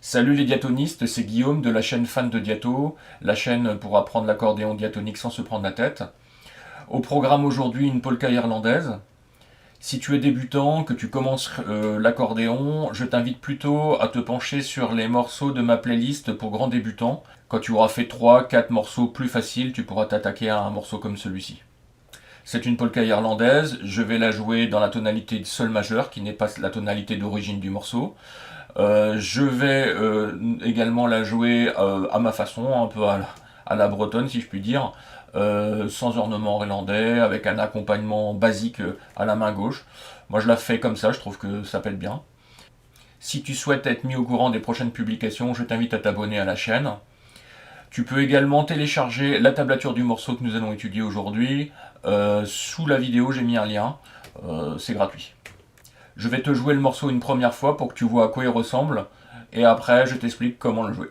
Salut les diatonistes, c'est Guillaume de la chaîne Fan de Diato, la chaîne pour apprendre l'accordéon diatonique sans se prendre la tête. Au programme aujourd'hui, une polka irlandaise. Si tu es débutant, que tu commences l'accordéon, je t'invite plutôt à te pencher sur les morceaux de ma playlist pour grands débutants. Quand tu auras fait 3-4 morceaux plus faciles, tu pourras t'attaquer à un morceau comme celui-ci. C'est une polka irlandaise, je vais la jouer dans la tonalité de sol majeur, qui n'est pas la tonalité d'origine du morceau. Je vais également la jouer à ma façon, un peu à la bretonne si je puis dire, sans ornement irlandais, avec un accompagnement basique à la main gauche. Moi je la fais comme ça, je trouve que ça pète bien. Si tu souhaites être mis au courant des prochaines publications, je t'invite à t'abonner à la chaîne. Tu peux également télécharger la tablature du morceau que nous allons étudier aujourd'hui. Sous la vidéo, j'ai mis un lien. C'est gratuit. Je vais te jouer le morceau une première fois pour que tu vois à quoi il ressemble. Et après, je t'explique comment le jouer.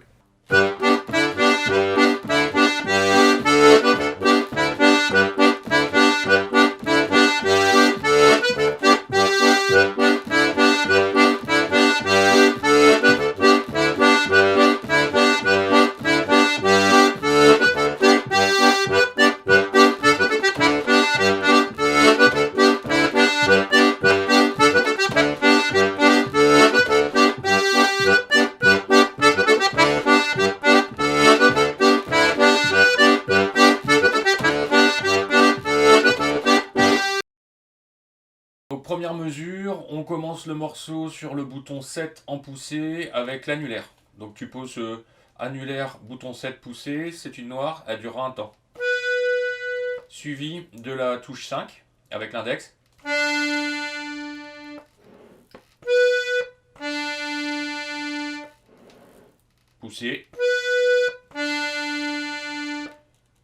Donc première mesure, on commence le morceau sur le bouton 7 en poussée avec l'annulaire. Donc tu poses annulaire, bouton 7 poussé, c'est une noire, elle durera un temps. Suivi de la touche 5 avec l'index. Poussé.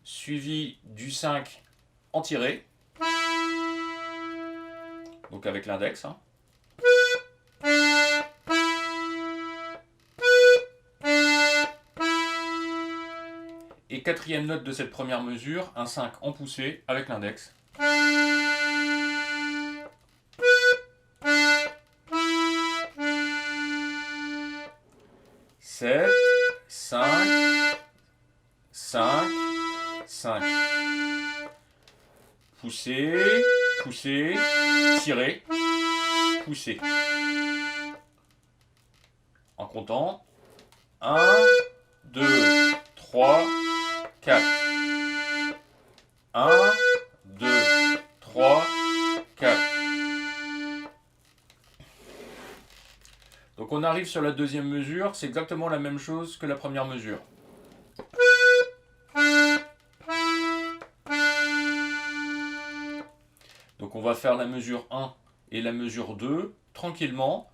Suivi du 5 en tiré. Donc avec l'index. Et quatrième note de cette première mesure, un 5 en poussée avec l'index. Sept, 5, 5, 5. Poussé, poussé, tiré, poussé. En comptant 1, 2, 3, 4. 1, 2, 3, 4. Donc on arrive sur la deuxième mesure, c'est exactement la même chose que la première mesure. Donc on va faire la mesure 1 et la mesure 2 tranquillement.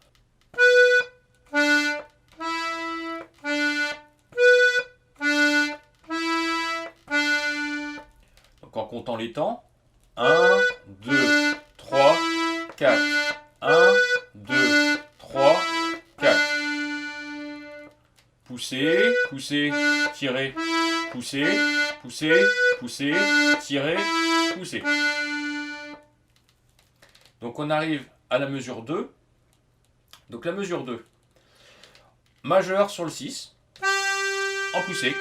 Donc en comptant les temps. 1, 2, 3, 4. 1, 2, 3, 4. Pousser, pousser, tirer, pousser, pousser, pousser, tirer, pousser. Donc on arrive à la mesure 2. Donc la mesure 2. Majeur sur le 6. En poussée.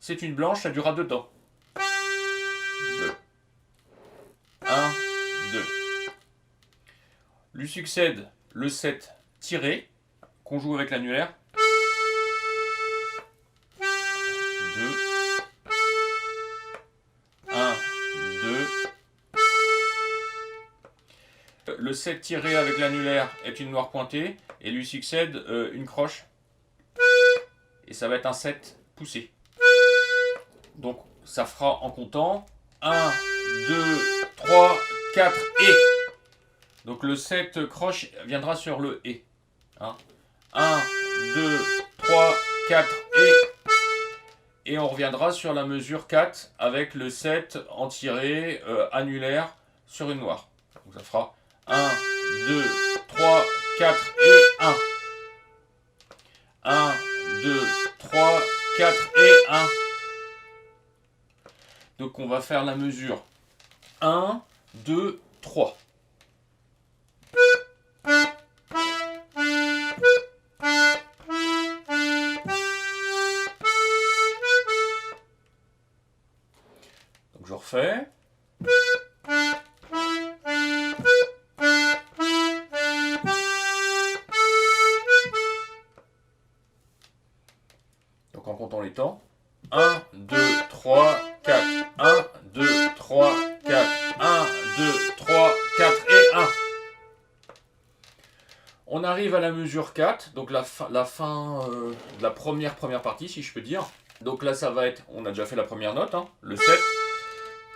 C'est une blanche, ça durera 2 temps. 2. 1, 2. Lui succède le 7 tiré, qu'on joue avec l'annulaire. 2. 1, 2. Le 7 tiré avec l'annulaire est une noire pointée et lui succède une croche. Et ça va être un 7 poussé. Donc ça fera en comptant 1, 2, 3, 4 et. Donc le 7 croche viendra sur le et. 1, 2, 3, 4 et. Et on reviendra sur la mesure 4 avec le 7 en tiré annulaire sur une noire. Donc ça fera 1, 2, 3, 4 et 1. 1, 2, 3, 4 et 1. Donc on va faire la mesure 1, 2, 3. refait. Donc en comptant les temps. 1, 2, 3, 4. 1, 2, 3, 4. 1, 2, 3, 4 et 1. On arrive à la mesure 4, donc la fin de la première partie, si je peux dire. Donc là, ça va être, on a déjà fait la première note, hein, le 7,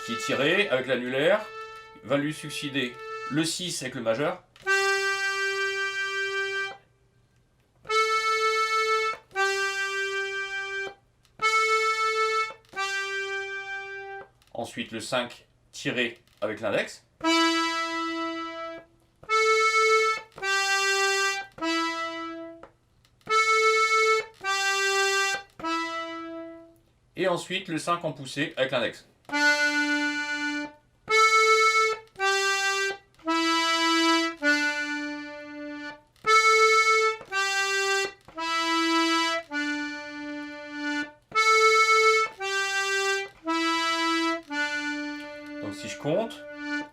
qui est tiré avec l'annulaire, va lui succéder le 6 avec le majeur. Ensuite, le 5 tiré avec l'index. Et ensuite, le 5 en poussée avec l'index. Donc si je compte,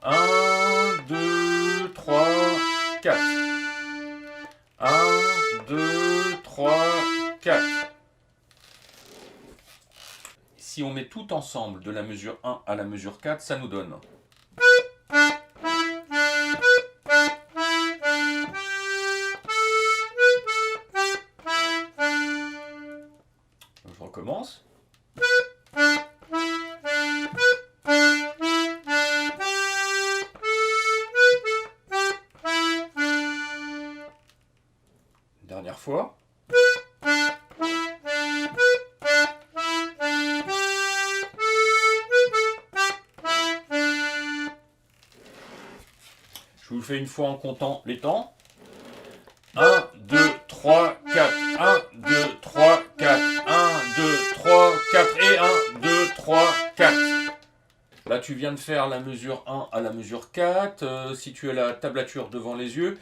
1, 2, 3, 4. 1, 2, 3, 4. Si on met tout ensemble de la mesure 1 à la mesure 4, ça nous donne. Je recommence. Dernière fois. Je vous le fais une fois en comptant les temps. 1, 2, 3, 4. 1, 2, 3, 4. 1, 2, 3, 4 et 1, 2, 3, 4. Là, tu viens de faire la mesure 1 à la mesure 4. Si tu as la tablature devant les yeux,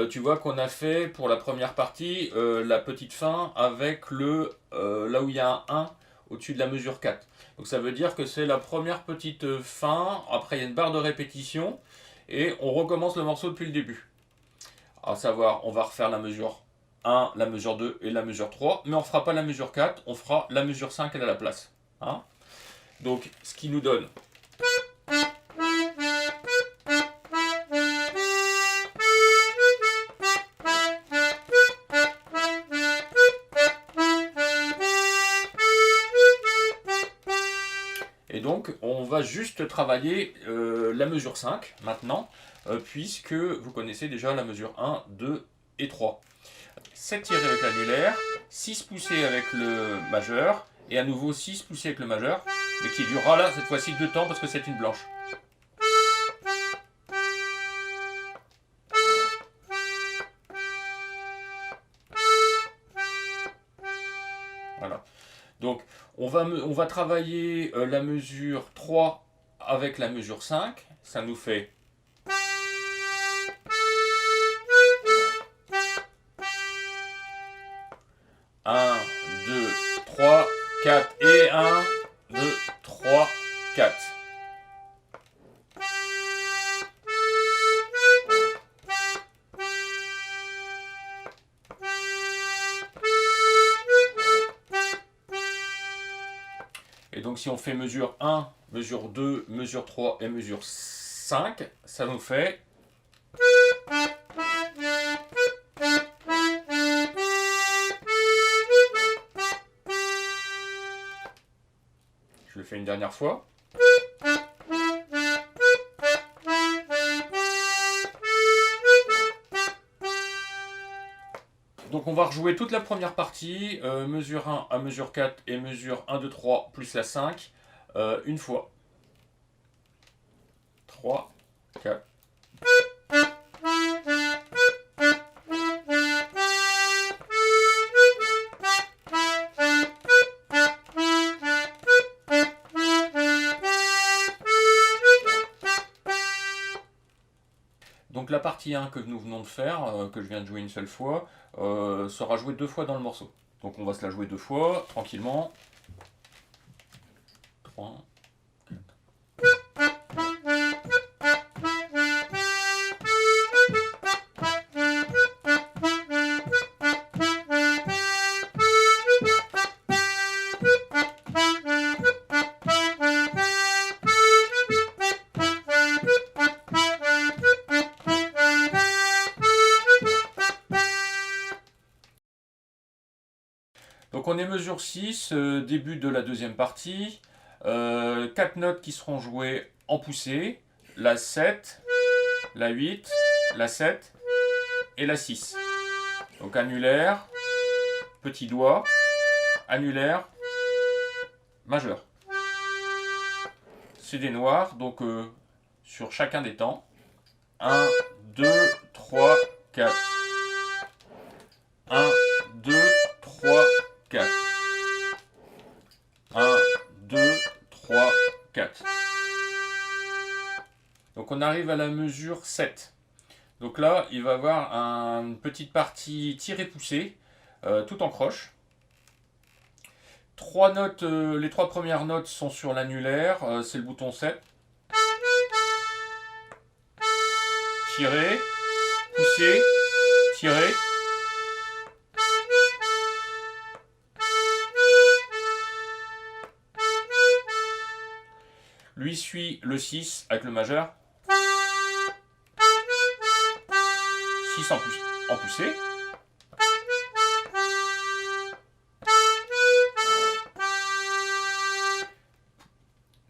tu vois qu'on a fait pour la première partie la petite fin avec là où il y a un 1 au-dessus de la mesure 4. Donc ça veut dire que c'est la première petite fin. Après, il y a une barre de répétition et on recommence le morceau depuis le début. À savoir, on va refaire la mesure 1, la mesure 2 et la mesure 3, mais on ne fera pas la mesure 4, on fera la mesure 5, elle a la place. Hein? Donc, ce qui nous donne... Et donc, on va juste travailler la mesure 5 maintenant, puisque vous connaissez déjà la mesure 1, 2 et 3. 7 tirés avec l'annulaire, 6 poussés avec le majeur, et à nouveau 6 poussés avec le majeur, mais qui durera là cette fois-ci 2 temps parce que c'est une blanche. Voilà. Donc, on va travailler la mesure 3 avec la mesure 5. Ça nous fait... Un, 2, 3, 4 et 1, 2, 3, 4. Et donc si on fait mesure 1, mesure 2, mesure 3 et mesure 5, ça nous fait... Je le fais une dernière fois. Donc on va rejouer toute la première partie, mesure 1 à mesure 4 et mesure 1, 2, 3 plus la 5, une fois. 3, 4. Donc la partie 1 que nous venons de faire, que je viens de jouer une seule fois, sera jouée 2 fois dans le morceau. Donc on va se la jouer 2 fois, tranquillement. 3, 4. Donc on est mesure 6, début de la deuxième partie. 4 notes qui seront jouées en poussée. La 7, la 8, la 7 et la 6. Donc annulaire, petit doigt, annulaire, majeur. C'est des noirs, donc sur chacun des temps. 1, 2, 3, 4. 1, 2, 3, 4. 1, 2, 3, 4. Donc on arrive à la mesure 7. Donc là, il va y avoir une petite partie tirée-poussée, tout en croche. Les 3 premières notes sont sur l'annulaire, c'est le bouton 7. Tirer, pousser, tirer. Lui suit le 6 avec le majeur. 6 en poussée.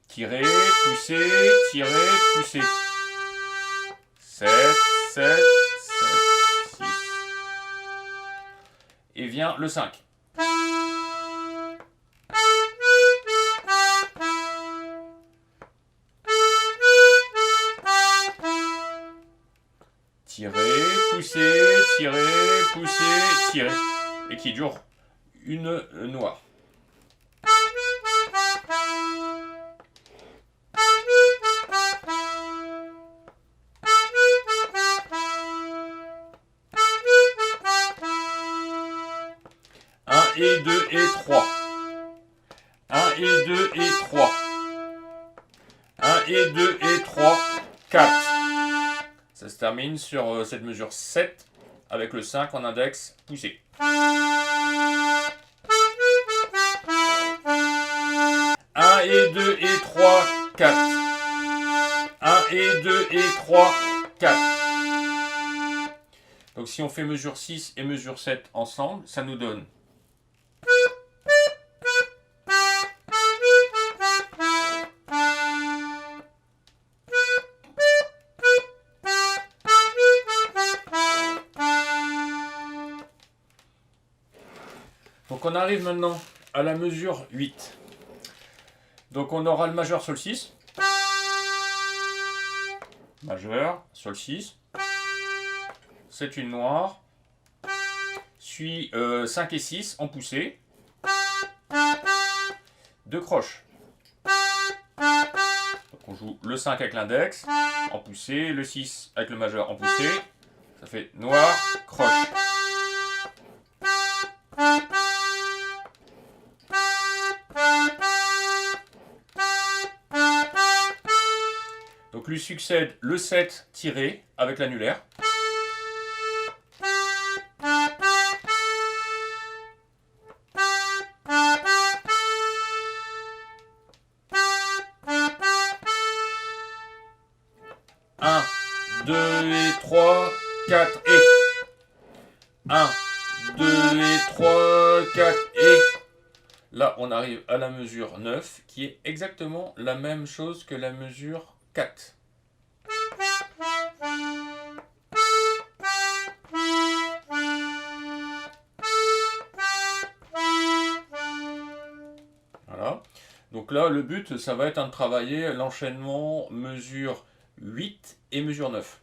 Tirer, pousser, tirer, pousser. 7, 7, 7, 6. Et vient le 5. Tirer, pousser, tirer. Et qui dure une noire. Et 2 et 3. 1 et 2 et 3. 1 et 2 et 3, 4. Ça se termine sur cette mesure 7 avec le 5 en index poussé. 1 et 2 et 3, 4. 1 et 2 et 3, 4. Donc si on fait mesure 6 et mesure 7 ensemble, ça nous donne donc on arrive maintenant à la mesure 8. Donc on aura le majeur sol 6. Majeur, sol 6. C'est une noire. Suit 5 et 6 en poussée. 2 croches. Donc on joue le 5 avec l'index en poussée, le 6 avec le majeur en poussée. Ça fait noir, croche. Donc lui succède le 7 tiré avec l'annulaire. Un, 2 et 3, 4 et 1, 2 et 3, 4 et là on arrive à la mesure 9 qui est exactement la même chose que la mesure 4. Voilà. Donc là, le but, ça va être de travailler l'enchaînement mesure 8 et mesure 9.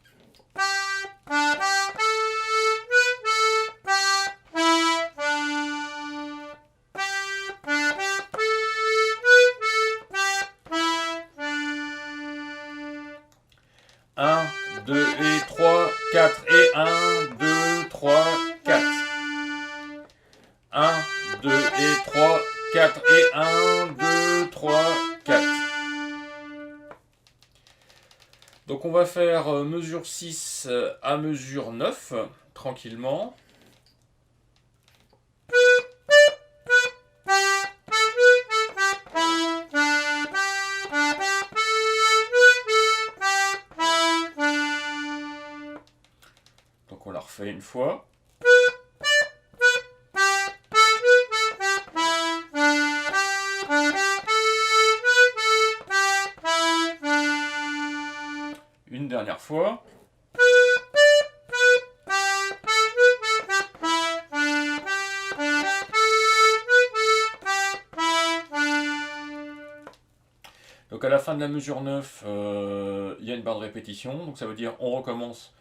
Un, 2 et 3, 4 et 1, 2, 3, 4. 1, 2 et 3, 4 et 1, 2, 3, 4. Donc on va faire mesure 6 à mesure 9, tranquillement. Donc on la refait une fois. première fois. Donc à la fin de la mesure 9, il y a une barre de répétition, donc ça veut dire on recommence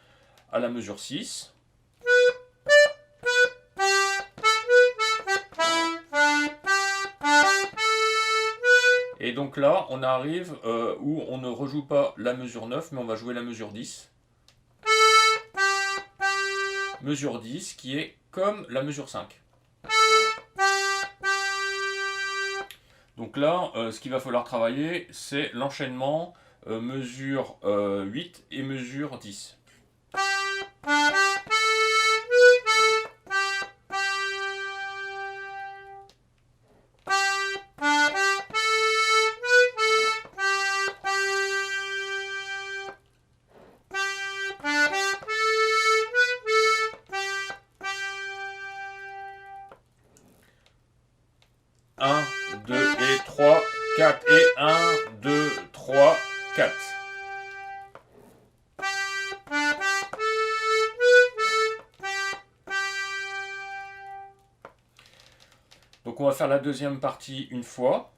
à la mesure 6. Et donc là, on arrive où on ne rejoue pas la mesure 9, mais on va jouer la mesure 10. Mesure 10 qui est comme la mesure 5. Donc là, ce qu'il va falloir travailler, c'est l'enchaînement mesure 8 et mesure 10. Un, 2 et 3, 4 et 1, 2, 3, 4. Donc on va faire la deuxième partie une fois.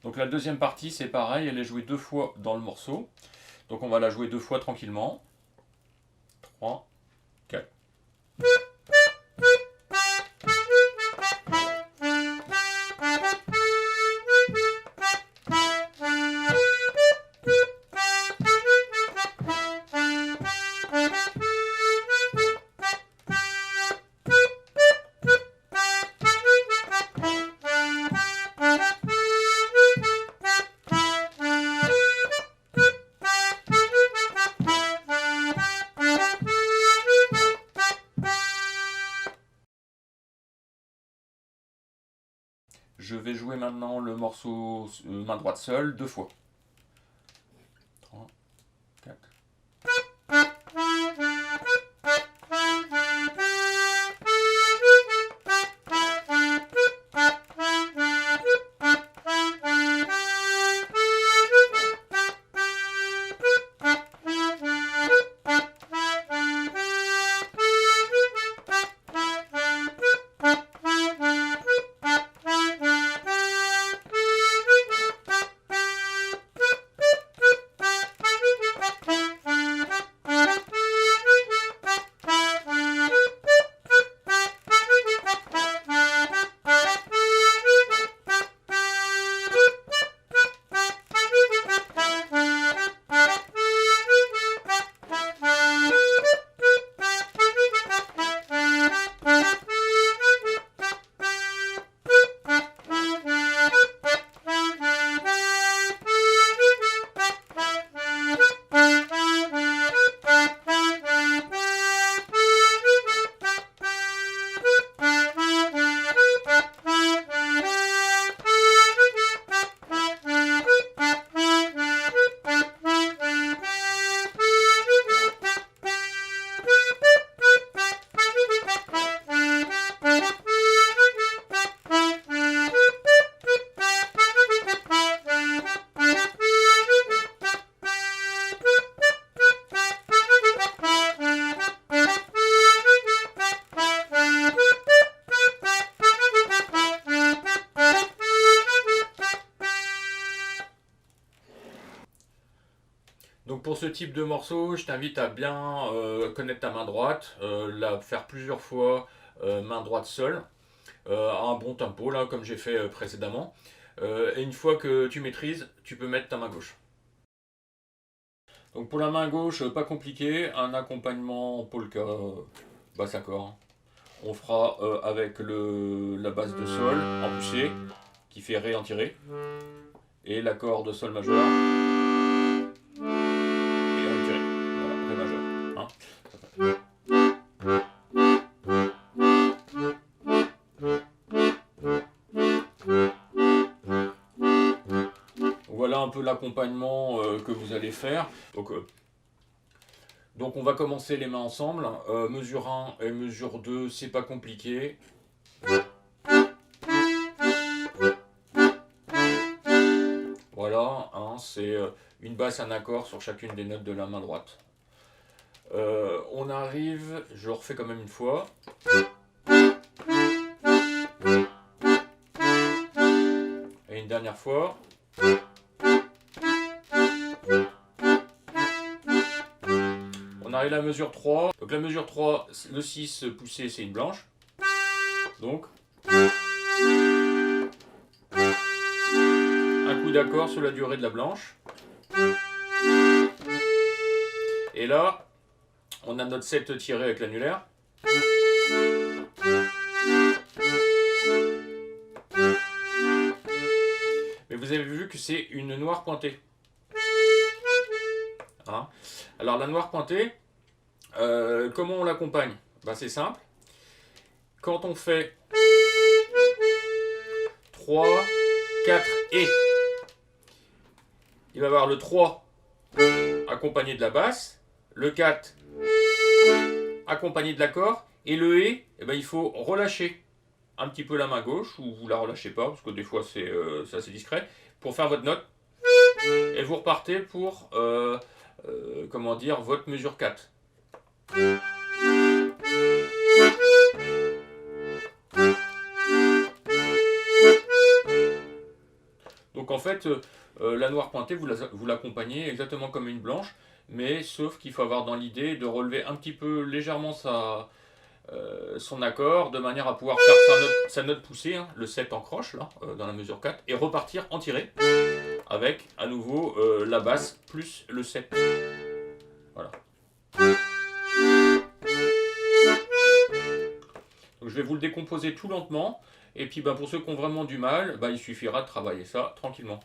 Donc la deuxième partie, c'est pareil, elle est jouée 2 fois dans le morceau. Donc on va la jouer 2 fois tranquillement. 3, 4. Je vais jouer maintenant le morceau main droite seule 2 fois. 3, 4. Donc pour ce type de morceau, je t'invite à bien connaître ta main droite, la faire plusieurs fois main droite seule, à un bon tempo, là, comme j'ai fait précédemment. Et une fois que tu maîtrises, tu peux mettre ta main gauche. Donc pour la main gauche, pas compliqué, un accompagnement polka basse accord. On fera avec la basse de sol en poussée, qui fait ré en tiré, et l'accord de sol majeur. peu l'accompagnement que vous allez faire. Donc on va commencer les mains ensemble. Mesure 1 et mesure 2, c'est pas compliqué. Voilà, hein, c'est une basse, un accord sur chacune des notes de la main droite. On arrive, je refais quand même une fois. Et une dernière fois. On arrive à la mesure 3. Donc la mesure 3, le 6 poussé, c'est une blanche. Donc, un coup d'accord sur la durée de la blanche. Et là, on a notre 7 tiré avec l'annulaire. Mais vous avez vu que c'est une noire pointée. Hein? Alors la noire pointée, comment on l'accompagne? Ben, c'est simple. Quand on fait 3, 4 et, il va y avoir le 3 accompagné de la basse, le 4 accompagné de l'accord, et le et, eh ben, il faut relâcher un petit peu la main gauche, ou vous la relâchez pas, parce que des fois c'est assez discret, pour faire votre note, et vous repartez pour comment dire, votre mesure 4. Donc en fait, la noire pointée, vous l'accompagnez exactement comme une blanche, mais sauf qu'il faut avoir dans l'idée de relever un petit peu légèrement son accord, de manière à pouvoir faire sa note poussée, hein, le 7 en croche, là, dans la mesure 4, et repartir en tiré, avec à nouveau la basse plus le 7. Voilà. Donc je vais vous le décomposer tout lentement, et puis pour ceux qui ont vraiment du mal, il suffira de travailler ça tranquillement.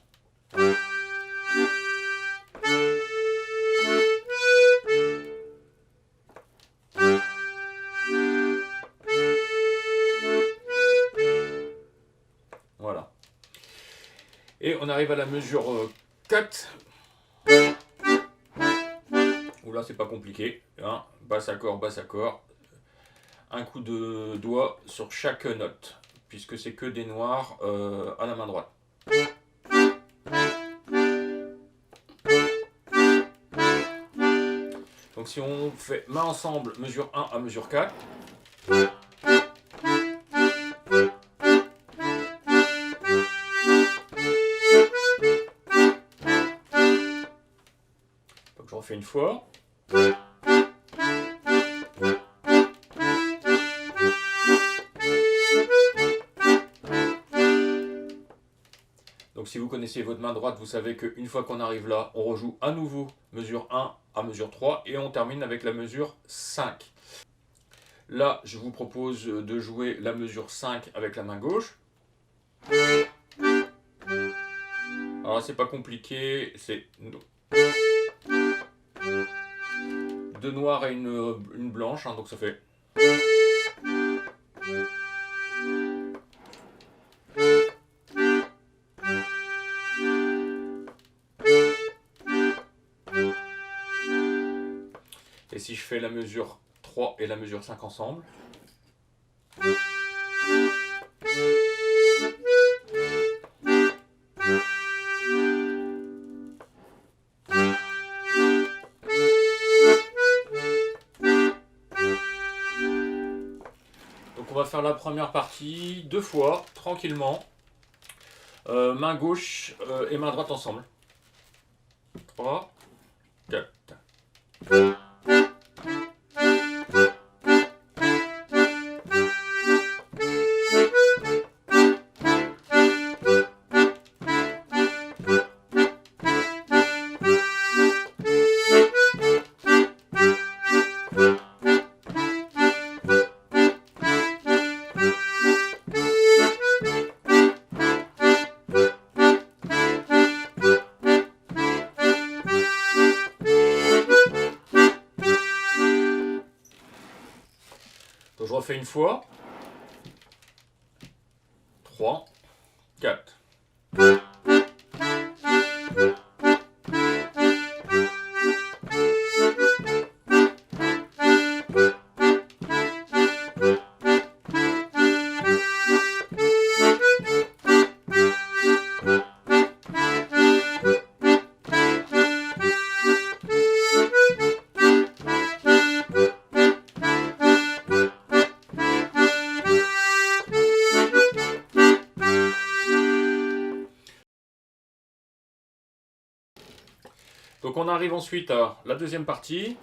Voilà. Et on arrive à la mesure 4. Où là, c'est pas compliqué. Hein. Basse accord, basse accord. Un coup de doigt sur chaque note, puisque c'est que des noirs à la main droite. Donc si on fait main ensemble, mesure 1 à mesure 4. Donc je refais une fois. Donc si vous connaissez votre main droite, vous savez qu'une fois qu'on arrive là, on rejoue à nouveau mesure 1 à mesure 3 et on termine avec la mesure 5. Là, je vous propose de jouer la mesure 5 avec la main gauche. Alors c'est pas compliqué, c'est deux noirs et une blanche, hein, donc ça fait... Et si je fais la mesure 3 et la mesure 5 ensemble, donc on va faire la première partie 2 fois, tranquillement, main gauche et main droite ensemble. 3, 4. Donc je refais une fois. 3, 4. Donc on arrive ensuite à la deuxième partie.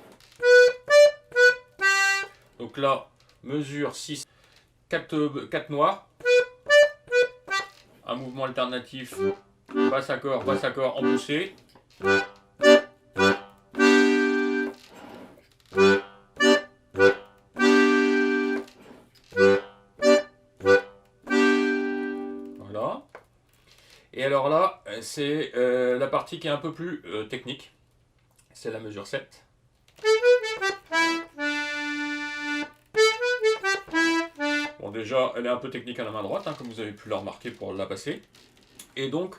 Donc là, mesure 6, 4 noirs. Un mouvement alternatif, basse accord, en poussée. Voilà. Et alors là, c'est la partie qui est un peu plus technique. C'est la mesure 7. Bon, déjà, elle est un peu technique à la main droite, hein, comme vous avez pu la remarquer pour la passer. Et donc,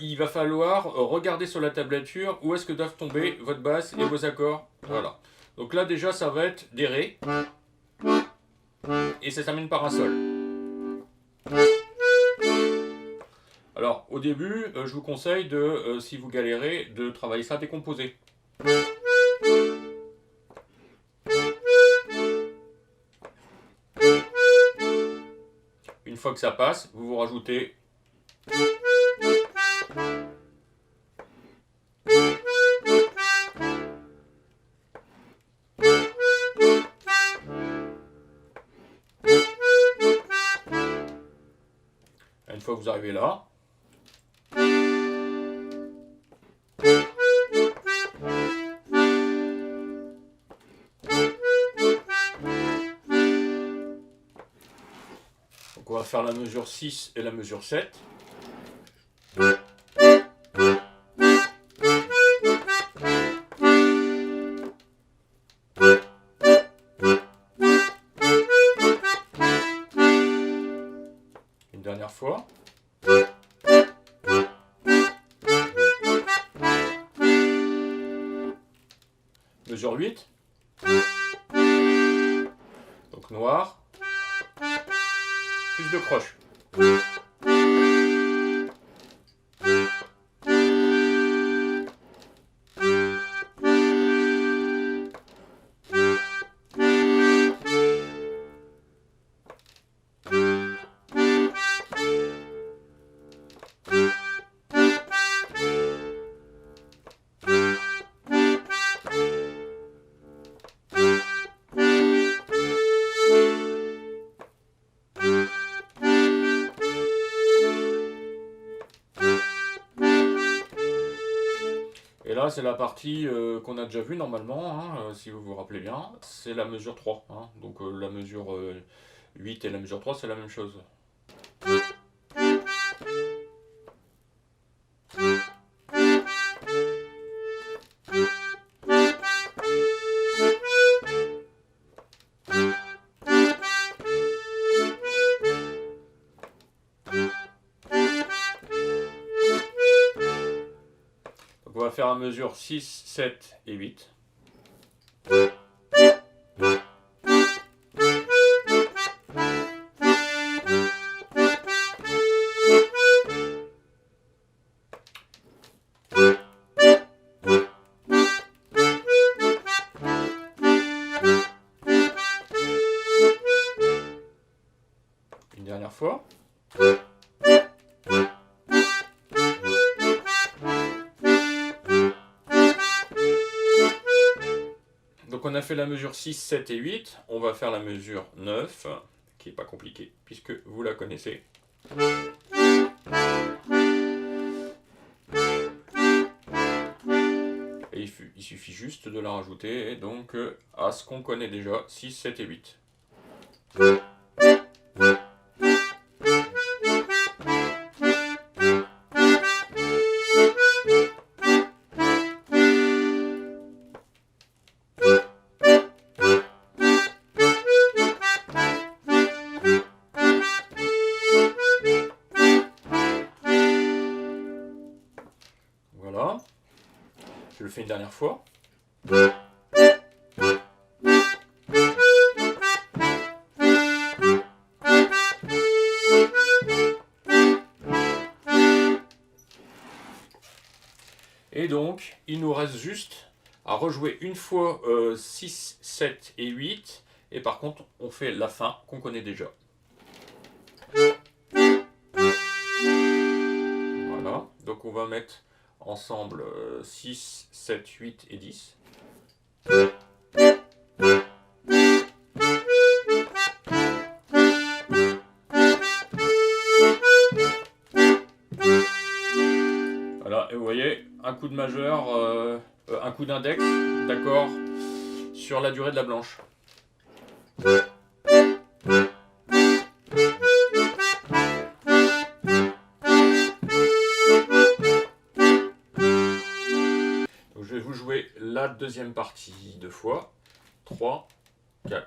il va falloir regarder sur la tablature où est-ce que doivent tomber votre basse et vos accords. Voilà. Donc là, déjà, ça va être des ré. Et ça termine par un sol. Alors, au début, je vous conseille, si vous galérez, de travailler ça décomposé. Une fois que ça passe, vous rajoutez une fois que vous arrivez là. Donc on va faire la mesure 6 et la mesure 7. Une dernière fois. Mesure 8. Donc noir. Plus de croche. Et là, c'est la partie qu'on a déjà vue normalement, hein, si vous vous rappelez bien. C'est la mesure 3. Hein. Donc la mesure 8 et la mesure 3, c'est la même chose. Donc on va faire à mesure 6, 7 et 8. Une dernière fois. Donc on a fait la mesure 6, 7 et 8. On va faire la mesure 9, qui n'est pas compliquée, puisque vous la connaissez. Et il suffit juste de la rajouter donc à ce qu'on connaît déjà, 6, 7 et 8. Voilà. Je le fais une dernière fois. Et donc, il nous reste juste à rejouer une fois 6, 7 et 8. Et par contre, on fait la fin qu'on connaît déjà. Voilà. Donc on va mettre ensemble 6, 7, 8 et 10. Voilà, et vous voyez, un coup de majeur, un coup d'index, d'accord, sur la durée de la blanche. Donc je vais vous jouer la deuxième partie deux fois. 3, 4.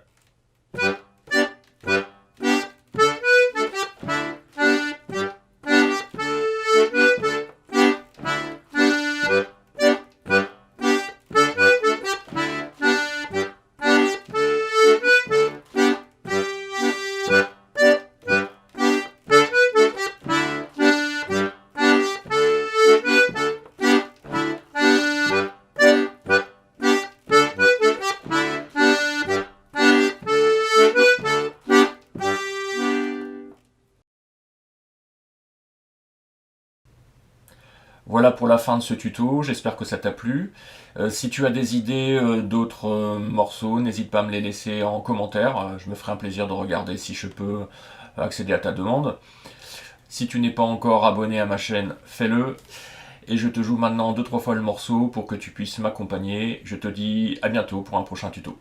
Voilà pour la fin de ce tuto, j'espère que ça t'a plu. Si tu as des idées d'autres morceaux, n'hésite pas à me les laisser en commentaire. Je me ferai un plaisir de regarder si je peux accéder à ta demande. Si tu n'es pas encore abonné à ma chaîne, fais-le. Et je te joue maintenant 2-3 fois le morceau pour que tu puisses m'accompagner. Je te dis à bientôt pour un prochain tuto.